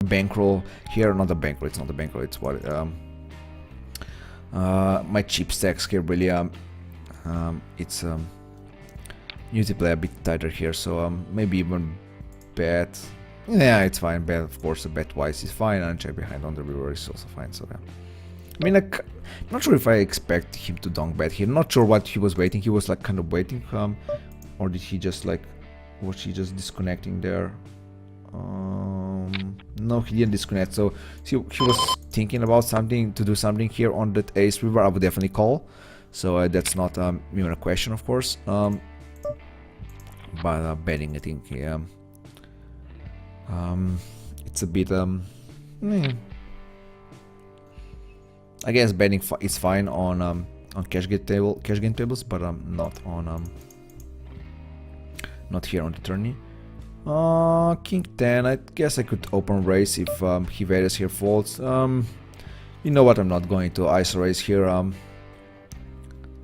bankroll here. Not the bankroll, it's not the bankroll, it's what my cheap stacks here really it's need to play a bit tighter here, so maybe even bet. Yeah, it's fine. Bet, of course, a bet wise is fine, and check behind on the river is also fine. So yeah, I mean, like, not sure if I expect him to donk bet here. Not sure what he was waiting. He was like kind of waiting, or did he just like, was he just disconnecting there? No, he didn't disconnect. So he was thinking about something, to do something here on that ace river. I would definitely call. So that's not even a question, of course. But betting, I think, yeah. It's a bit I guess betting is fine on cash game tables, but not on not here on the tourney. King 10. I guess I could open raise if he varies here folds. You know what? I'm not going to ISO raise here.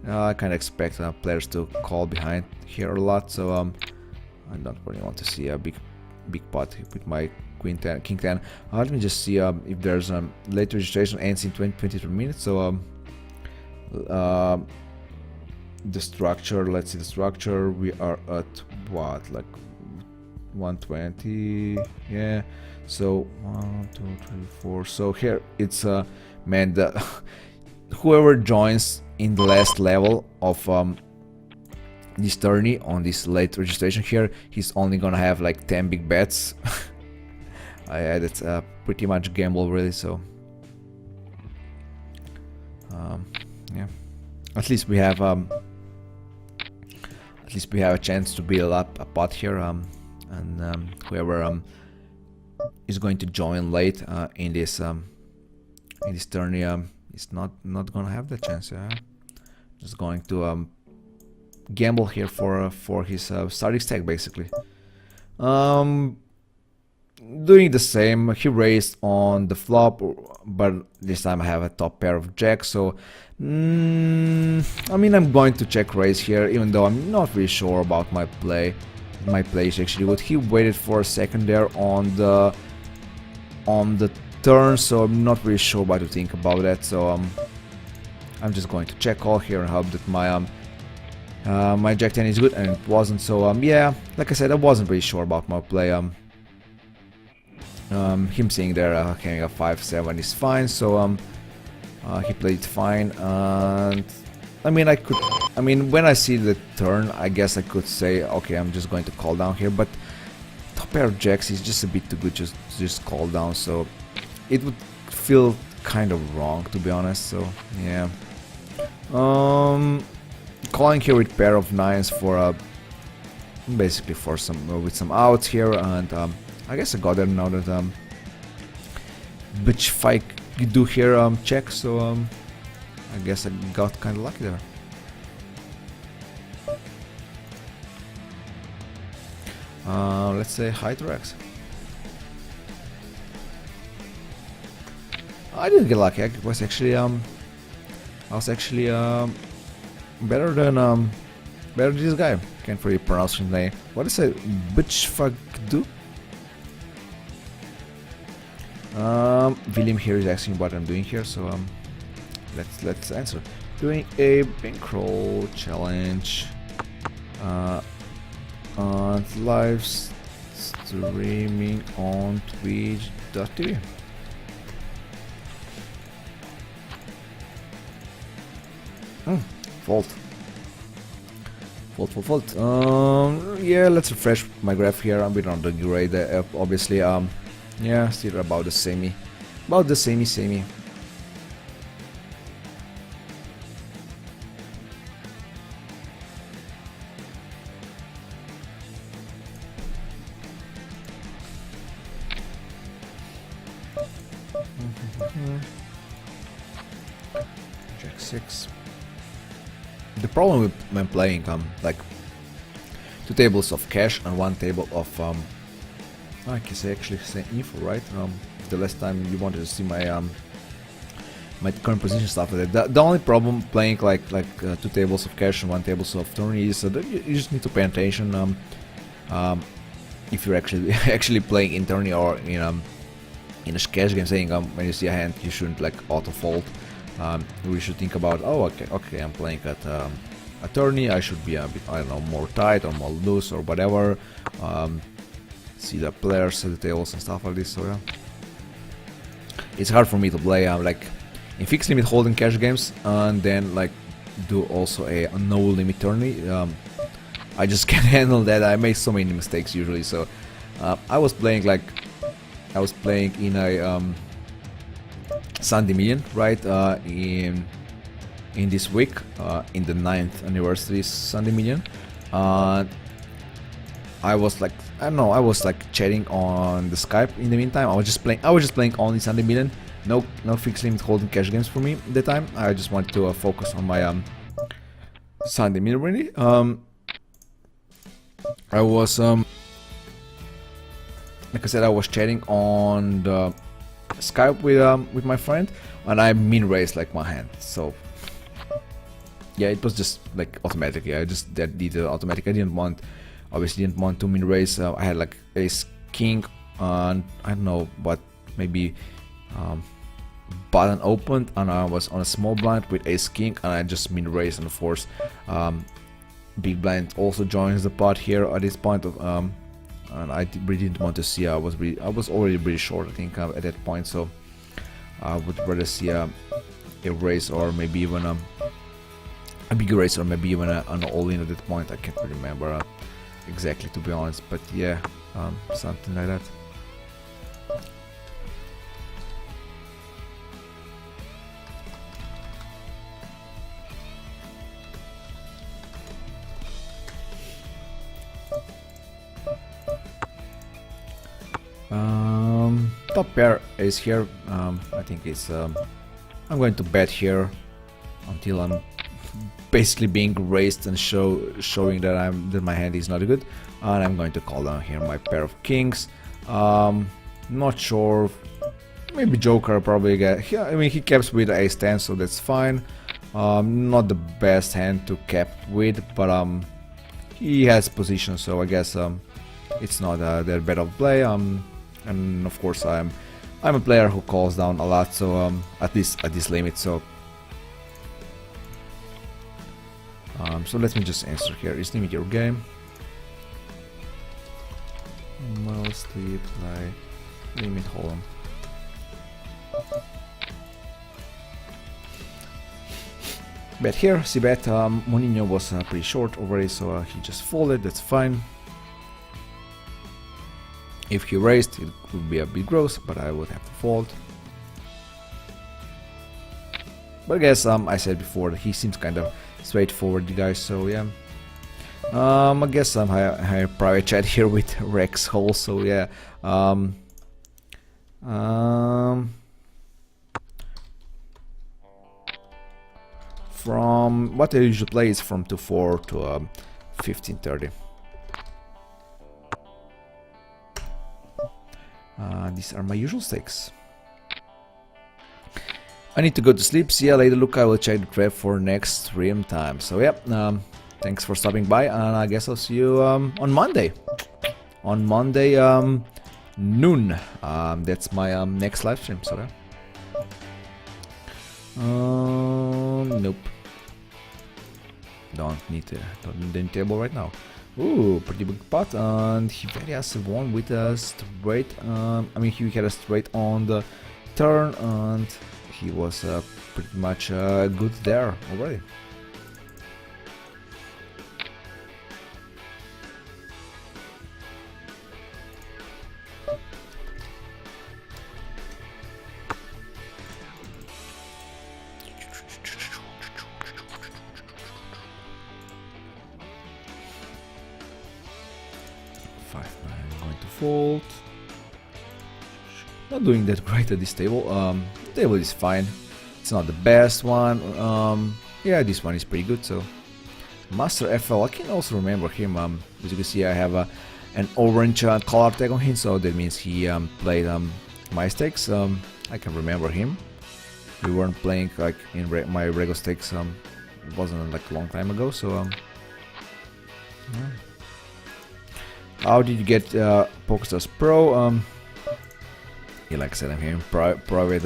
I kind of expect players to call behind here a lot, so I don't really want to see a big pot with my Queen 10, King 10. Let me just see if there's late registration ends in 23 minutes. So the structure. Let's see the structure. We are at what, like 120? Yeah. So 1, 2, 3, 4. So here it's man, whoever joins in the last level of this tourney on this late registration here, he's only gonna have like 10 big bets. That's pretty much gamble really. So yeah, at least we have a chance to build up a pot here, and whoever is going to join late in this tourney is not gonna have the chance. Yeah, just going to gamble here for his starting stack basically. Doing the same. He raised on the flop, but this time I have a top pair of jacks, so I mean, I'm going to check raise here, even though I'm not really sure about my play. My play is actually good. He waited for a second there on the turn, so I'm not really sure what to think about that. So I'm just going to check call here and hope that my my jack 10 is good, and it wasn't. So yeah, like I said, I wasn't really sure about my play. Him seeing there having a 5-7 is fine, so he played fine. And I mean, when I see the turn, I guess I could say, okay, I'm just going to call down here, but top pair of jacks is just a bit too good just call down, so it would feel kind of wrong, to be honest. So yeah, calling here with pair of nines for basically for some with some outs here, and I guess I got there now that which if I do here check, so I guess I got kind of lucky there. Let's say hi to Rex. I didn't get lucky. I was actually better than this guy. Can't really pronounce his name. What is it? Bitch fuck do? William here is asking what I'm doing here, so let's answer. Doing a bankroll challenge on live streaming on Twitch.tv. Fault. Yeah, let's refresh my graph here. I'm a bit on the grade, obviously. Yeah, still about the samey. Jack 6. The problem with when playing like 2 tables of cash and 1 table of I can actually say info, right? The last time you wanted to see my my current position stuff like that. The only problem playing like 2 tables of cash and 1 table of tourney is that you just need to pay attention if you're actually playing in tourney or in in a cash game saying when you see a hand you shouldn't like auto fold. We should think about, oh okay, I'm playing at a tourney, I should be a bit, I don't know, more tight or more loose or whatever. See the players at the tables and stuff like this. So yeah, it's hard for me to play like in fixed limit holding cash games and then like do also a no limit tourney. I just can't handle that. I make so many mistakes usually. So I was playing in a Sunday Million, right, in this week, in the 9th anniversary Sunday Million. I was like, I don't know, I was like chatting on the Skype in the meantime. I was just playing only Sunday Million. No fixed limit holding cash games for me at the time. I just wanted to focus on my Sunday Million really. I was like I said, I was chatting on the Skype with my friend, and I min raised like my hand. So yeah, it was just like automatic. Yeah, I just did it automatic. Obviously didn't want to min raise. I had like ace king, and I don't know, but maybe button opened, and I was on a small blind with ace king, and I just min raised, and of course big blind also joins the pot here at this point of and I really didn't want to see. I was already pretty short, I think, at that point. So I would rather see a raise or maybe even a big raise or maybe even an all-in at that point. I can't remember exactly, to be honest, but yeah, something like that. Top pair is here. I think it's I'm going to bet here until I'm basically being raised and showing that my hand is not good, and I'm going to call down here my pair of kings. Not sure, maybe Joker probably get. Yeah, I mean he caps with ace 10, so that's fine. Not the best hand to cap with, but he has position, so I guess it's not that bad of play. And of course I'm a player who calls down a lot, so at this limit. So so let me just answer here. Is limit your game? Mostly play limit hold on. Bet here, see bet. Moninho was pretty short already, so he just folded. That's fine. If he raised, it would be a big gross, but I would have to fold. But I guess I said before that he seems kind of straightforward, the guy. So yeah, I guess I have a private chat here with Rex Hall. So yeah, from what I usually play is from 2-4 to 15-30. These are my usual stakes. I need to go to sleep. See ya later. Look, I will check the trap for next stream time. So yeah, thanks for stopping by, and I guess I'll see you on Monday. On Monday noon. That's my next live stream. So yeah. Nope. Don't need the table right now. Ooh, pretty big pot, and he very has won with a straight. I mean, he had a straight on the turn, and he was pretty much good there already. Fold. Not doing that great at this table. The table is fine. It's not the best one. Yeah, this one is pretty good. So Master FL, I can also remember him. As you can see, I have an orange color tag on him, so that means he played my stakes. I can remember him. We weren't playing like in my regular stakes. It wasn't like a long time ago. So yeah. How did you get PokerStars Pro? Yeah, like I said, I'm having private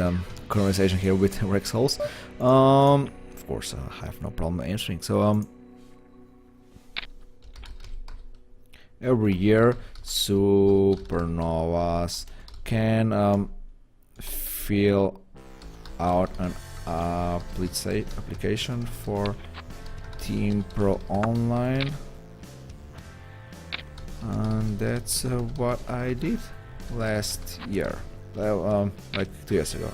conversation here with Rex Halls. Of course, I have no problem answering. So every year, supernovas can fill out an application for Team Pro Online, and that's what I did last year, like 2 years ago.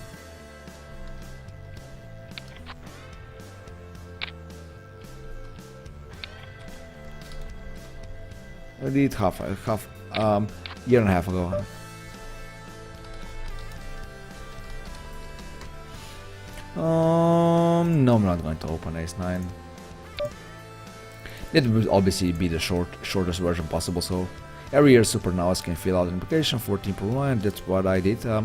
I did half year and a half ago. No, I'm not going to open Ace 9. It would obviously be the shortest version possible. So every year, supernovas can fill out an application for Team Pro Online. That's what I did a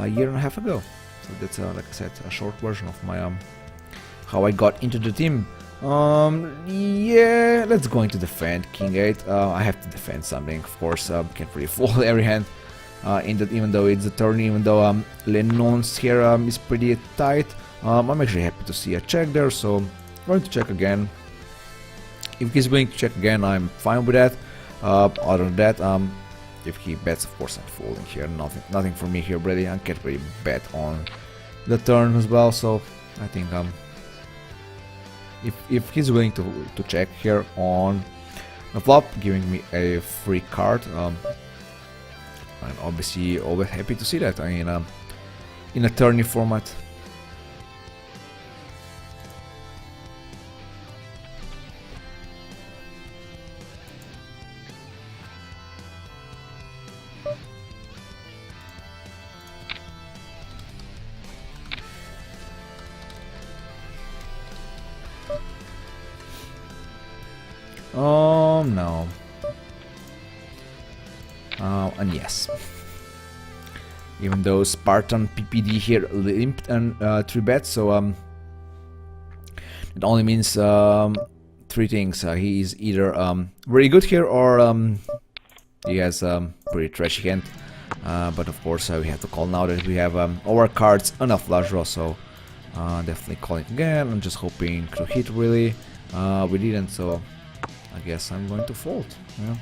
year and a half ago. So that's like I said, a short version of my how I got into the team. Yeah, let's go into defend King 8. I have to defend something, of course. Can't really fold every hand. Even though it's a turn, even though Lennon's here is pretty tight. I'm actually happy to see a check there, so I'm going to check again. If he's willing to check again, I'm fine with that. Other than that, if he bets, of course I'm folding here. Nothing for me here, really. I can't really bet on the turn as well, so I think if he's willing to check here on the flop, giving me a free card, I'm obviously always happy to see that in a tourney format. No. And yes. Even though Spartan PPD here limped and 3 bets, so it only means 3 things. He is either very good here or he has a pretty trashy hand. But of course we have to call now that we have our cards and a flush draw, so definitely calling again. I'm just hoping to hit, really. We didn't, so I guess I'm going to fold. Yeah.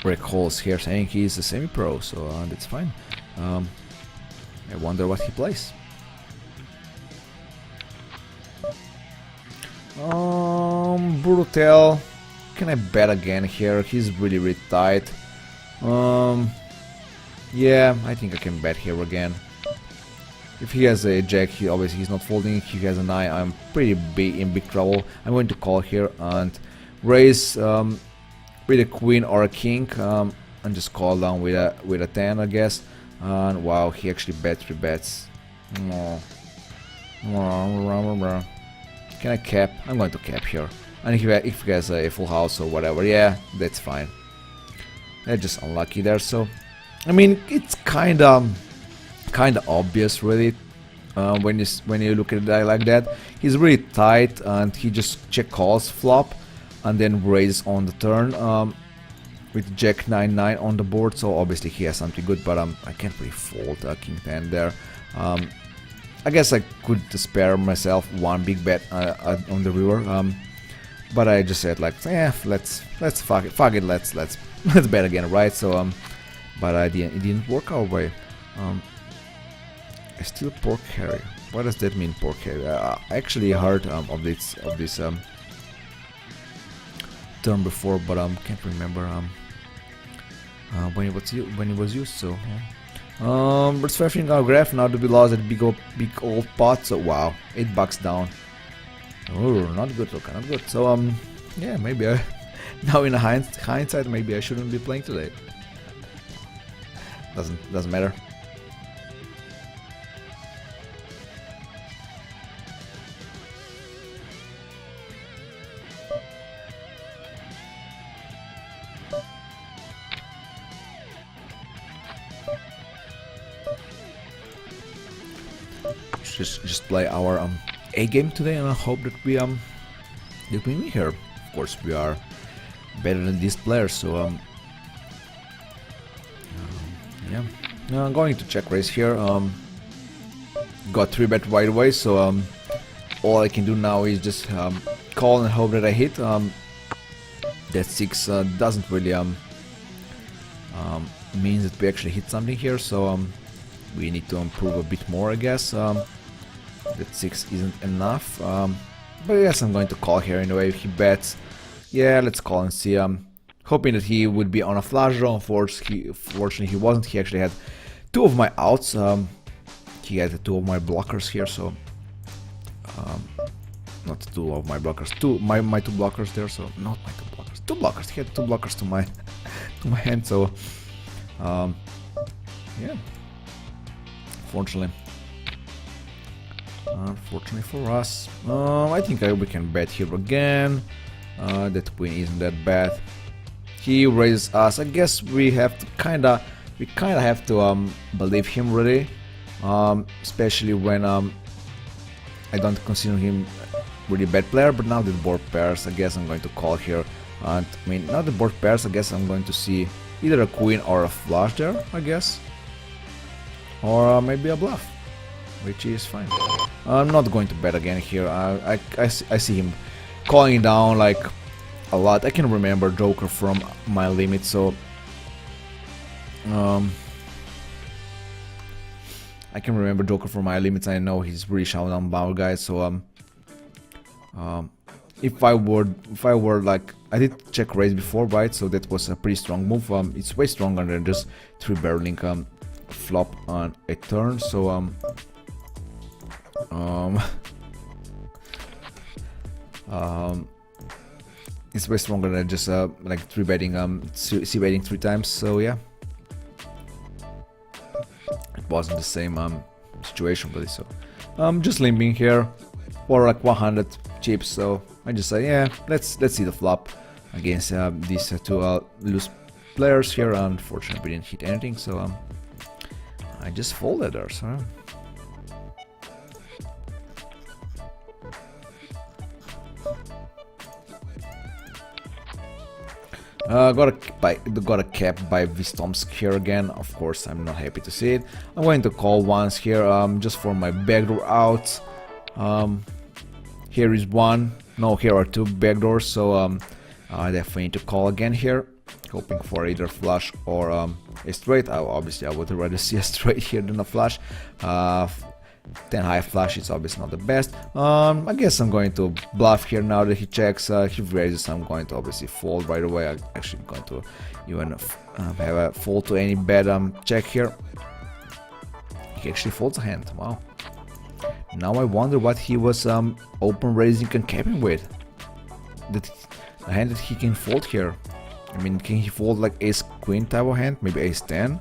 Rick Halls here saying he's a semi-pro, so that's fine. I wonder what he plays. Brutal. Can I bet again here? He's really tight. Yeah, I think I can bet here again. If he has a jack, he's not folding. If he has a 9, I'm pretty in big trouble. I'm going to call here and raise with a queen or a king, and just call down with a 10, I guess. And wow, he actually bet 3 bets. Can I cap? I'm going to cap here. And if he has a full house or whatever, yeah, that's fine. They're just unlucky there. So, I mean, it's kind of obvious, really, when you look at it like that. He's really tight, and he just check calls flop, and then raises on the turn with Jack 9-9 on the board. So obviously he has something good, but I can't really fold King 10 there. I guess I could spare myself 1 big bet on the river, but I just said like, yeah, let's fuck it, let's bet again, right? So but it didn't work our way. I still pork carry. What does that mean, pork carry? I actually heard of this term before, but can't remember when it was used. So but refreshing our graph now to be lost at big old pot. So wow, $8 down. Oh, not good, Luka, not good. So yeah, maybe now in hindsight, maybe I shouldn't be playing today. Doesn't matter. Just play our A game today, and I hope that we win here. Of course, we are better than these players, so Yeah. I'm going to check raise here. Got 3-bet right away, so all I can do now is just call and hope that I hit. That 6 doesn't really means that we actually hit something here, so we need to improve a bit more, I guess. That 6 isn't enough, but yes, I'm going to call here anyway. If he bets, yeah, let's call and see. Hoping that he would be on a flush draw. Unfortunately, he wasn't. He actually had 2 of my outs. He had 2 of my blockers here, so not 2 of my blockers, my 2 blockers there. So not my 2 blockers, 2 blockers. He had 2 blockers to my hand. So yeah, unfortunately for us, I think we can bet here again. That queen isn't that bad. He raises us. I guess we have to kinda have to believe him really, especially when I don't consider him really bad player. But now that board pairs, I guess I'm going to call here. And I mean, now the board pairs, I guess I'm going to see either a queen or a flush there, I guess, or maybe a bluff, which is fine. I'm not going to bet again here. I see him calling down like a lot. I can remember Joker from my limit, so I can remember Joker from my limits. I know he's really showdown bound guy, so if I were like, I did check raise before, right? So that was a pretty strong move. It's way stronger than just 3-barreling flop on a turn. So it's way stronger than just like 3-betting c-betting 3 times. So yeah, it wasn't the same situation really. So just limping here for like 100 chips. So I just say, yeah, let's see the flop against these 2 loose players here. Unfortunately, we didn't hit anything, so I just folded there. So got a cap by Vistomsk here again. Of course, I'm not happy to see it. I'm going to call once here, just for my backdoor outs. Here is 1. No, here are 2 backdoors, so I definitely need to call again here, hoping for either flush or a straight. Obviously, I would rather see a straight here than a flush. 10 high flush is obviously not the best. I guess I'm going to bluff here now that he checks. He raises, I'm going to obviously fold right away. I'm actually going to even have a fold to any bet check here. He actually folds a hand. Wow. Now I wonder what he was open raising and capping with. The hand that he can fold here. I mean, can he fold like ace queen type of hand? Maybe ace 10?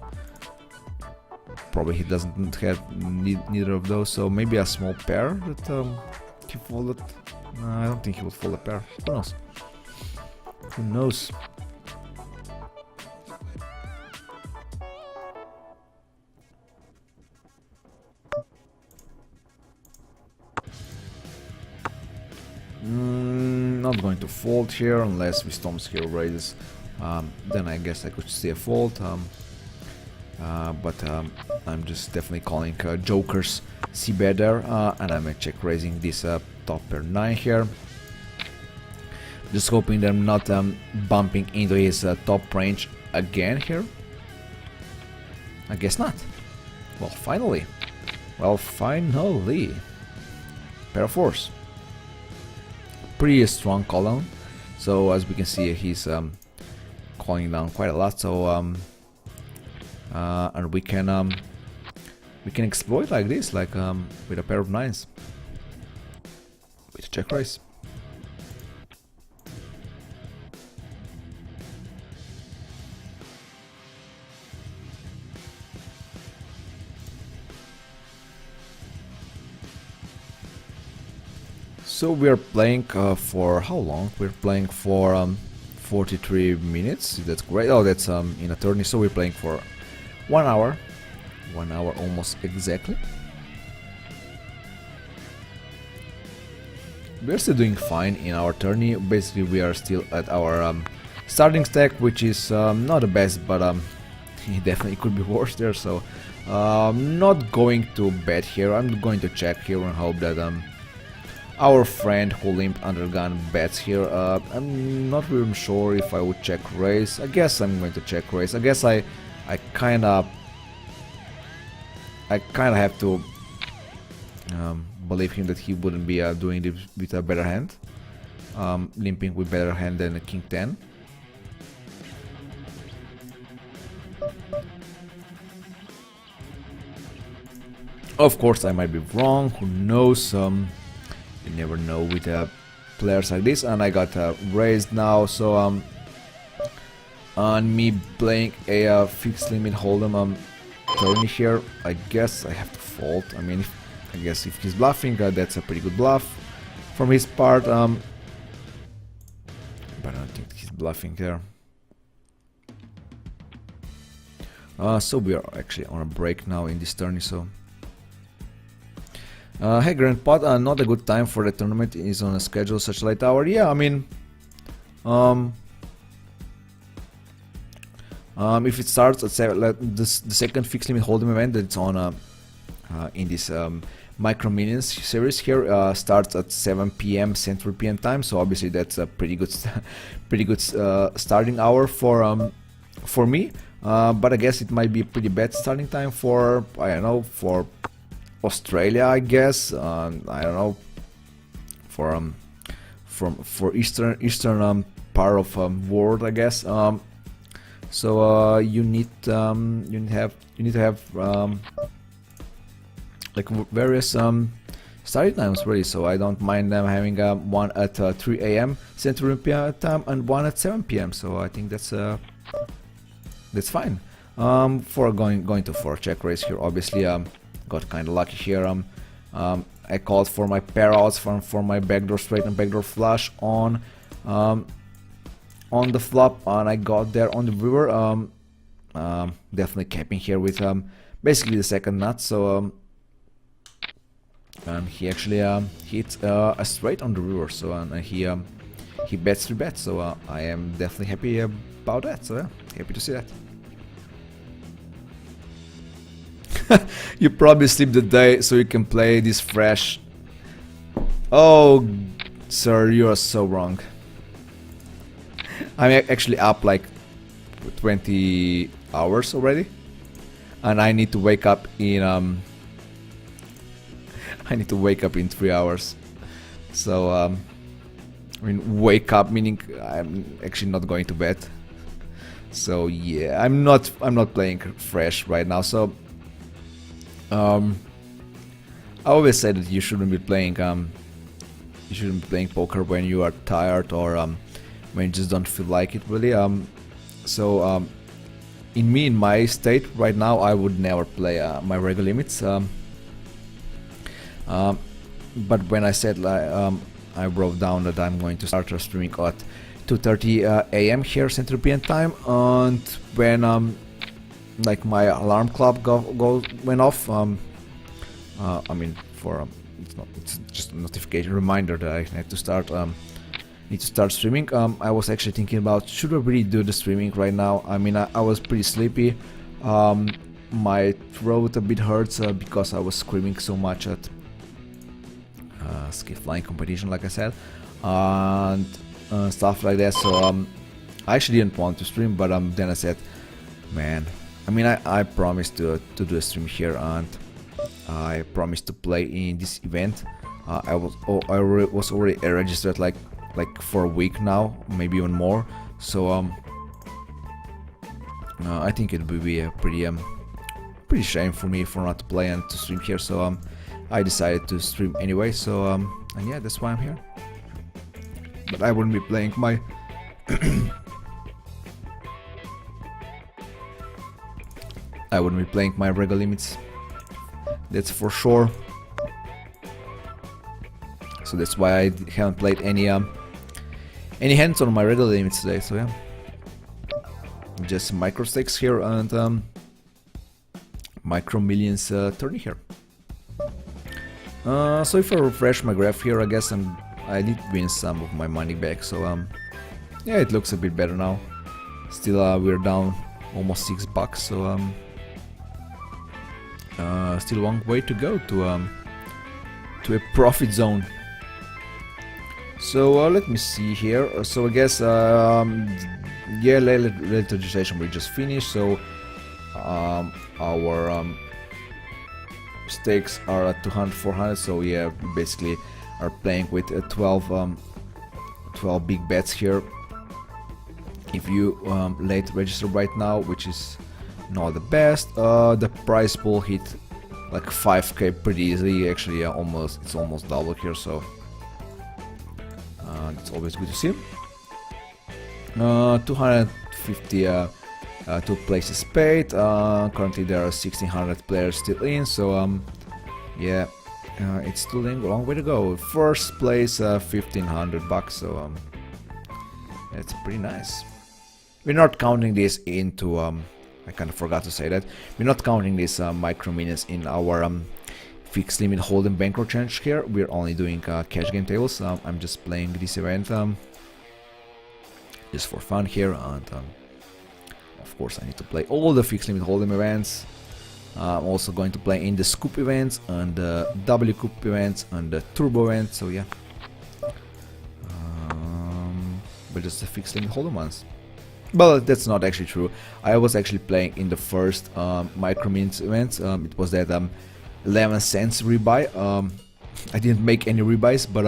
Probably he doesn't have neither of those, so maybe a small pair that he folded. No, I don't think he would fold a pair. Who knows? Who knows? Not going to fold here unless Vistomsk here raises. Then I guess I could see a fold. But I'm just definitely calling Joker's c-bet there, and I'm check raising this top pair 9 here. Just hoping that I'm not bumping into his top range again here. I guess not. Well, finally. Pair of 4s. Pretty strong call down. So as we can see, he's calling down quite a lot. So and we can exploit like this, like with a pair of 9s with a check raise. So we are playing for how long? We're playing for 43 minutes. That's great. Oh, that's in a tourney. So we're playing for 1 hour. 1 hour almost exactly. We're still doing fine in our tourney. Basically, we are still at our starting stack, which is not the best, but he definitely could be worse there. So not going to bet here. I'm going to check here and hope that our friend who limped undergun bets here. I'm not really sure if I would check raise. I guess I'm going to check raise. I guess I kinda have to believe him that he wouldn't be doing this with a better hand, limping with better hand than a king 10. Of course, I might be wrong. Who knows? You never know with players like this. And I got raised now, so on me playing a fixed limit hold'em turn here, I guess I have to fold. I mean, I guess if he's bluffing, that's a pretty good bluff from his part. But I don't think he's bluffing there. So we are actually on a break now in this tourney. So, hey Grandpa, not a good time for the tournament. Is on a schedule such late hour. Yeah, I mean, if it starts at 7, the second fixed limit hold'em event that's on in this Micro Millions series here starts at 7 p.m. Central European time. So obviously that's a pretty good, starting hour for me. But I guess it might be a pretty bad starting time for, I don't know, for Australia, I guess. I don't know, for eastern part of world, I guess. So you need to have like various starting times really. So I don't mind them having one at 3 a.m. Central European time and one at 7 p.m. So I think that's fine. For going to for check raise here, obviously got kind of lucky here. I called for my pair outs for my backdoor straight and backdoor flush on the flop, and I got there on the river. Definitely capping here with basically the second nut. So and he actually hit a straight on the river. So and he bets 3 bets. So I am definitely happy about that. So yeah, happy to see that. You probably sleep the day so you can play this fresh. Oh, sir, you are so wrong. I'm actually up like 20 hours already, and I need to wake up in 3 hours. So I mean, wake up meaning I'm actually not going to bed. So yeah, I'm not playing fresh right now. So I always say that you shouldn't be playing poker when you are tired or when you just don't feel like it really. So in my state right now, I would never play my regular limits. But when I said I wrote down that I'm going to start streaming at 2:30 a.m. here Central European time, and when like my alarm clock went off, I mean it's just a notification reminder that I have to start need to start streaming. I was actually thinking about, should I really do the streaming right now? I mean, I was pretty sleepy. My throat a bit hurts because I was screaming so much at ski flying competition, like I said, and stuff like that. So I actually didn't want to stream, but then I said, man, I mean, I promised to do a stream here, and I promised to play in this event. I was already registered like for a week now, maybe even more. So I think it would be a pretty shame for me for not to play and to stream here. So I decided to stream anyway. So and yeah, that's why I'm here. But I wouldn't be playing my I wouldn't be playing my regular limits. That's for sure. So that's why I haven't played any hands on my regular limits today. So yeah, just micro stakes here and Micro Millions tourney here. So if I refresh my graph here, I guess I did win some of my money back. So yeah, it looks a bit better now. Still we're down almost $6, so still a long way to go to a profit zone. So let me see here. So I guess yeah, legalization we just finished. So our stakes are at 200, 400. So yeah, we basically are playing with 12 big bets here. If you late register right now, which is not the best, the price pool hit like 5k pretty easily. Actually, it's almost double here, so it's always good to see. 250 two places paid. Currently there are 1600 players still in, so yeah, it's still a long way to go. First place, $1500, so it's pretty nice. We're not counting this into I kind of forgot to say that we're not counting this micro minutes in our fixed limit hold'em bankroll challenge here. We're only doing cash game tables. I'm just playing this event just for fun here, and of course I need to play all the fixed limit hold'em events. I'm also going to play in the scoop events and the W Cup events and the turbo events, so yeah, but just the fixed limit hold'em ones. But that's not actually true. I was actually playing in the first micro minutes events. It was that 11 cents rebuy. I didn't make any rebuys, but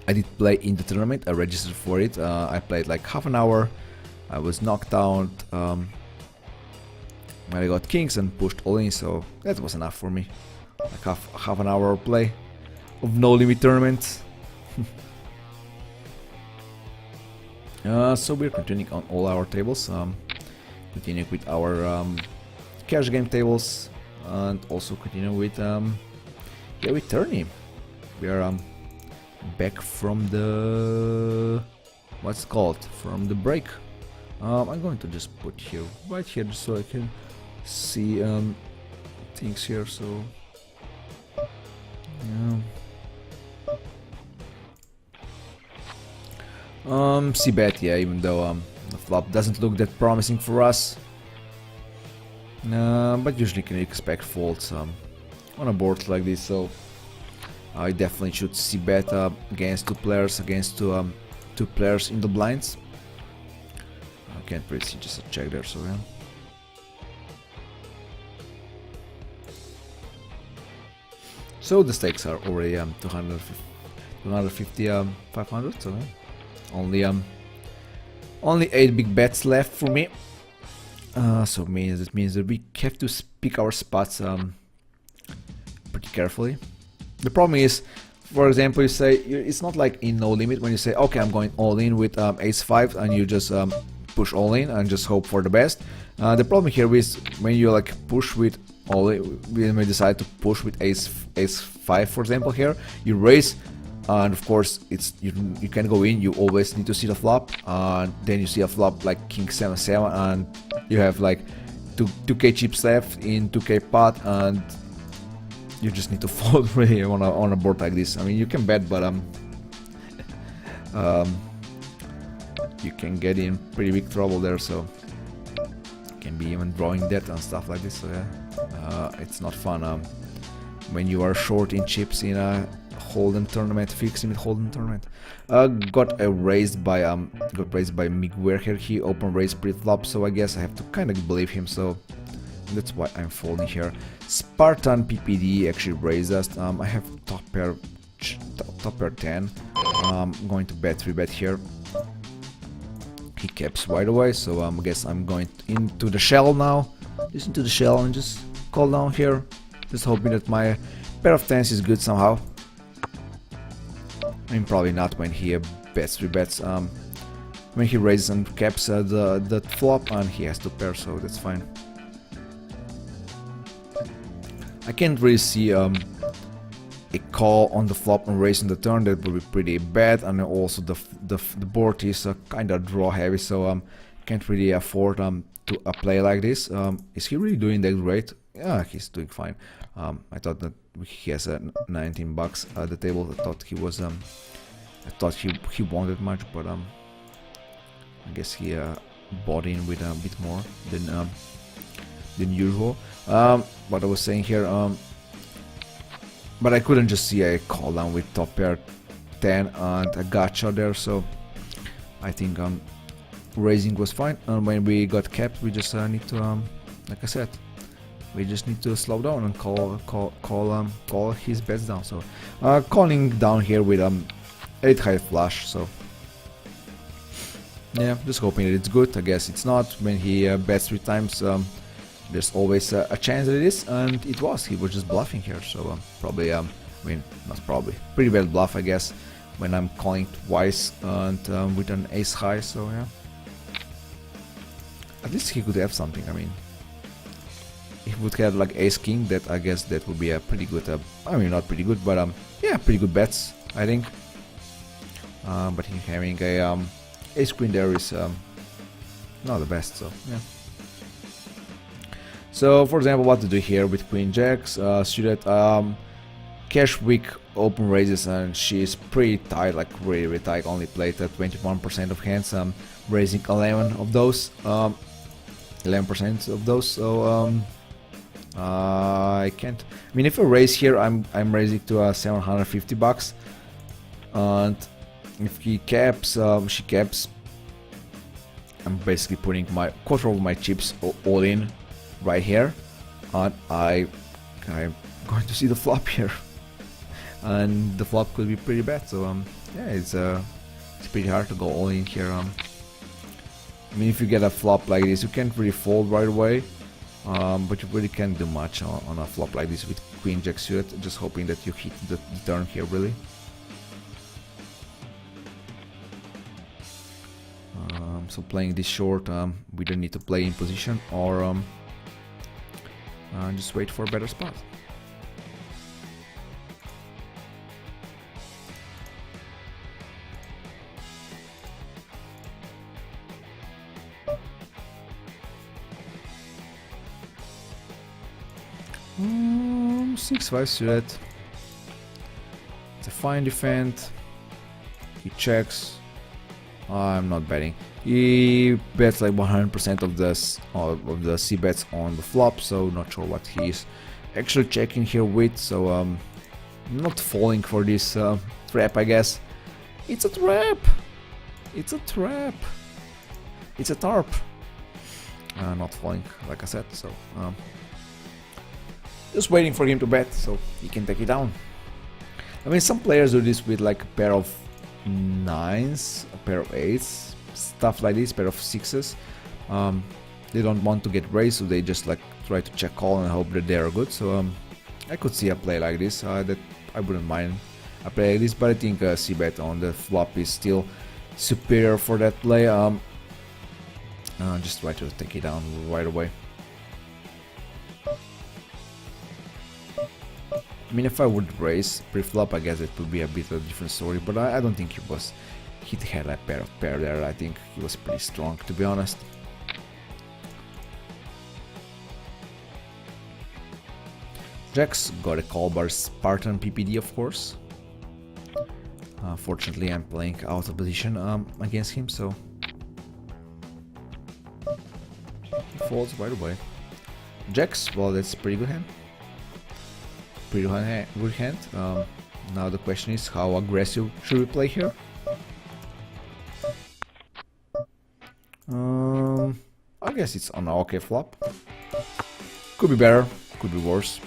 I did play in the tournament. I registered for it. I played like half an hour. I was knocked out when I got kings and pushed all in, so that was enough for me. Like half an hour play of no limit tournament. So we're continuing on all our tables, continuing with our cash game tables, and also continuing with yeah, with tourney. We are back from the what's it called, from the break. I'm going to just put here right here just so I can see things here. So yeah. C-bet, yeah, even though the flop doesn't look that promising for us, but usually can expect folds on a board like this, so I definitely should C-bet against two players in the blinds. I can't really see, just a check there, so yeah. So the stakes are already 250, 500, so yeah. Only 8 big bets left for me. So it means that we have to pick our spots pretty carefully. The problem is, for example, you say it's not like in no limit when you say, okay, I'm going all in with ace-5, and you just push all in and just hope for the best. The problem here is when you like push with all in, when we decide to push with ace-5, for example, here you raise. And of course, it's you can go in. You always need to see the flop, and then you see a flop like king 7-7, and you have like 2k chips left in 2k pot, and you just need to fold really on a board like this. I mean, you can bet, but you can get in pretty big trouble there. So you can be even drawing debt and stuff like this. So yeah, it's not fun when you are short in chips in a hold'em tournament, fixed limit hold'em tournament. Got raised by Miguel here. He open raised pre-flop, so I guess I have to kind of believe him. So that's why I'm folding here. Spartan PPD actually raised us. I have top pair 10. I'm going to bet 3-bet here. He caps right away, so I guess I'm going into the shell now. Just into the shell and just call down here. Just hoping that my pair of 10s is good somehow. I mean, probably not when he bets 3-bets. When he raises and caps the flop, and he has to pair, so that's fine. I can't really see a call on the flop and raise on the turn. That would be pretty bad, and also the board is kind of draw heavy, so can't really afford to a play like this. Is he really doing that great? Yeah, he's doing fine. I thought that he has $19 at the table. I thought he was he won that much, but I guess he bought in with a bit more than usual. What I was saying here, but I couldn't just see a call down with top pair 10 and a gotcha there, so I think raising was fine. And when we got capped, we just need to, like I said, we just need to slow down and call his bets down. So calling down here with 8 high flush. So yeah, just hoping that it's good. I guess it's not. When he bets 3 times, there's always a chance that it is, and it was. He was just bluffing here. So probably, I mean, not probably, pretty bad bluff, I guess, when I'm calling twice and with an ace high. So yeah, at least he could have something. I mean, if he would have like ace king, that I guess that would be a pretty good. I mean, not pretty good, but yeah, pretty good bets, I think. But he having a ace queen there is not the best. So yeah. So for example, what to do here with queen jacks, suited cash weak open raises, and she's pretty tight, like really tight. Only played at 21% of hands, raising 11 of those, 11% of those. So I can't. I mean, if I raise here, I'm raising to $750, and if he caps, she caps, I'm basically putting my quarter of my chips all in right here, and I'm going to see the flop here, and the flop could be pretty bad. So yeah, it's pretty hard to go all in here. I mean, if you get a flop like this, you can't really fold right away, but you really can't do much on a flop like this with queen jack suited. Just hoping that you hit the turn here really. So playing this short, we don't need to play in position, or just wait for a better spot. Six-five suited. It's a fine defend. He checks. I'm not betting. He bets like 100% of the C bets on the flop, so not sure what he's actually checking here with. So not falling for this trap, I guess. It's a trap. It's a trap. It's a tarp. Not falling, like I said. So just waiting for him to bet so he can take it down. I mean, some players do this with like a pair of 9s, a pair of 8s, stuff like this, pair of 6s. They don't want to get raised, so they just like try to check call and hope that they are good. So I could see a play like this, that I wouldn't mind a play like this, but I think c-bet on the flop is still superior for that play. Just try to take it down right away. I mean, if I would raise pre-flop, I guess it would be a bit of a different story, but I don't think he had a pair there. I think he was pretty strong, to be honest. Jacks got a call by Spartan PPD, of course. Fortunately, I'm playing out of position against him, so he folds right away. Jacks, well, that's a pretty good hand. Pretty good hand. Now the question is, how aggressive should we play here? I guess it's an okay flop. Could be better, could be worse.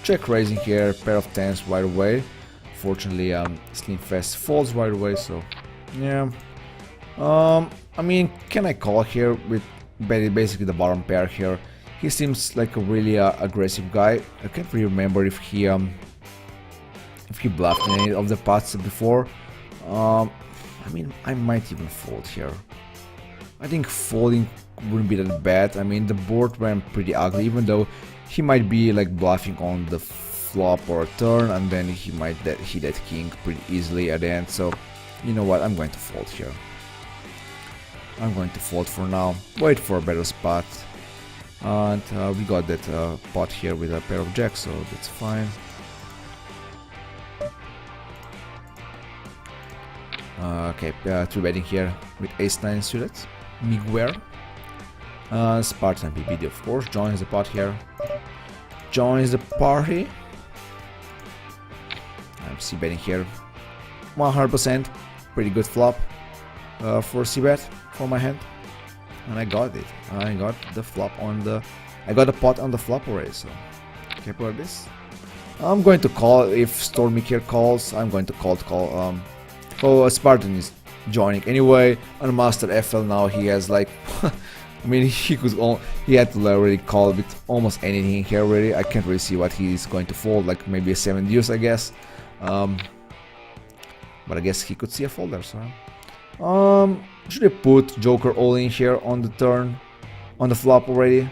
Check raising here, pair of 10s right away. Fortunately, Slim Fast folds right away, so yeah. I mean, can I call here with basically the bottom pair here? He seems like a really aggressive guy. I can't really remember if he bluffed in any of the pots before. I mean, I might even fold here. I think folding wouldn't be that bad. I mean, the board went pretty ugly, even though he might be like bluffing on the flop or a turn, and then he might hit that king pretty easily at the end. So you know what, I'm going to fold here. I'm going to fold for now, wait for a better spot, and we got that pot here with a pair of jacks, so that's fine. Okay, 3-betting here with ace-9 suited. Miguel. Spartan PBD, of course, joins the pot here. Joins the party. I'm c-betting here. 100%. Pretty good flop for c-bet for my hand. And I got it. I got the flop on the... I got the pot on the flop already, so... Careful with this. I'm going to call. If Stormy here calls, I'm going to call. Oh, Spartan is joining anyway. On Master FL now he has like... I mean, he had to already call with almost anything here already. I can't really see what he's going to fold, like maybe a 7 deuce, I guess. But I guess he could see a folder, so... should I put Joker all in here on the turn? On the flop already?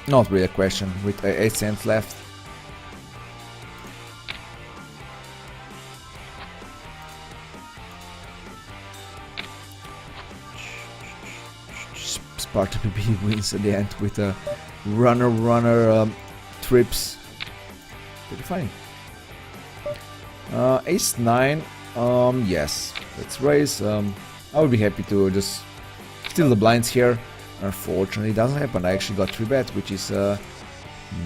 Not really a question, with 8 cents left. Sparta PB wins at the end with a runner trips. Pretty funny. Ace-9, yes, let's raise. I would be happy to just steal the blinds here. Unfortunately, it doesn't happen. I actually got 3-bet, which is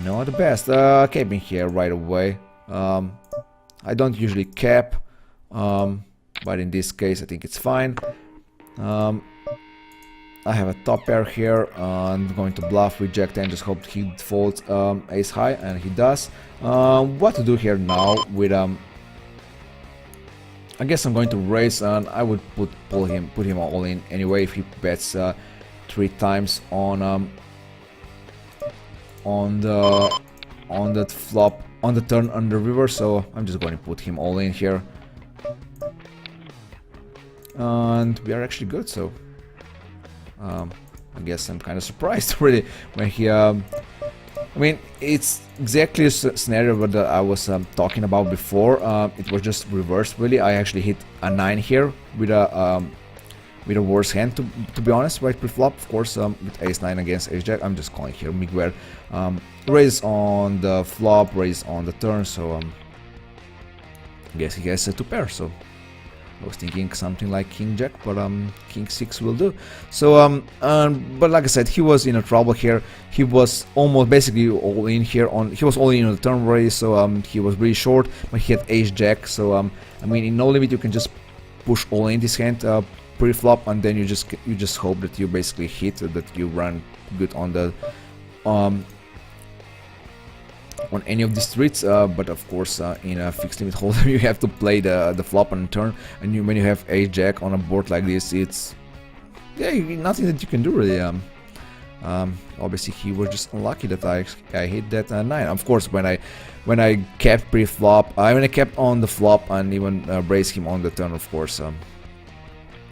not the best. Capping here right away. I don't usually cap, but in this case I think it's fine. I have a top pair here. I'm going to bluff with Jack 10, just hope he folds ace high, and he does. What to do here now with I guess I'm going to raise, and I would put him all in anyway if he bets 3 times on that flop on the turn on the river. So I'm just going to put him all in here, and we are actually good. So I guess I'm kind of surprised really when he I mean, it's exactly a scenario that I was talking about before. It was just reversed really. I actually hit a 9 here with a worse hand, to be honest, right pre-flop. Of course, with ace-9 against ace-jack, I'm just calling here Miguel. Raise on the flop, raise on the turn, so I guess he has 2 pairs, so I was thinking something like king-jack, but king 6 will do. So but like I said, he was in a trouble here. He was almost basically all in here on. He was all in on the turn raise, so he was really short. But he had ace-jack, so I mean, in no limit you can just push all in this hand pre-flop, and then you just hope that you basically hit, that you run good on the on any of these streets, but of course in a fixed limit holder you have to play the flop on the turn, and when you have ace-jack on a board like this, it's nothing that you can do really. Obviously he was just unlucky that I hit that 9. Of course, when I kept pre-flop, when I kept on the flop and even raised him on the turn, of course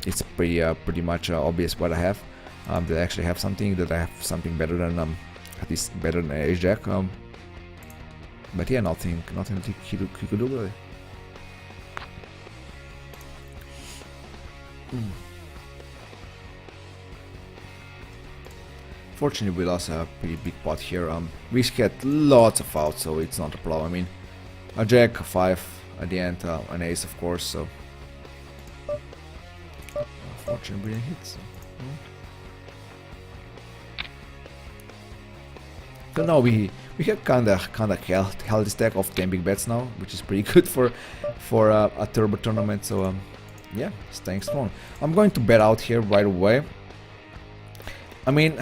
it's pretty much obvious what I have. That I actually have something, that I have something better than at least better than ace-jack. But yeah, nothing that he could do really. Fortunately, we lost a pretty big pot here. We had lots of outs, so it's not a problem. I mean, a jack, a 5 at the end, an ace, of course. So, fortunately, we didn't hit. So now we have kind of healthy stack of 10 big bets now, which is pretty good for a turbo tournament. So yeah, staying strong. I'm going to bet out here right away. I mean,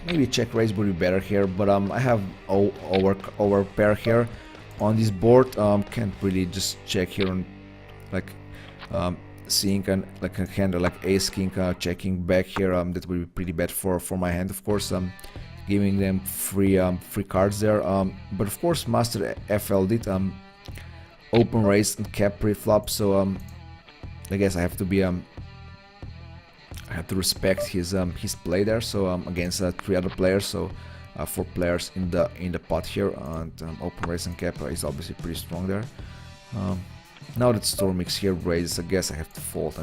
maybe check raise would be better here, but I have over pair here on this board. Can't really just check here on like seeing like a hand like ace king checking back here. That would be pretty bad for my hand, of course. Giving them free cards there, but of course Master FL did open raise and cap pre-flop, so I guess I have to be I have to respect his play there. So against 3 other players, so 4 players in the pot here, and open raise and cap is obviously pretty strong there. Now that Stormix here raises, I guess I have to fold.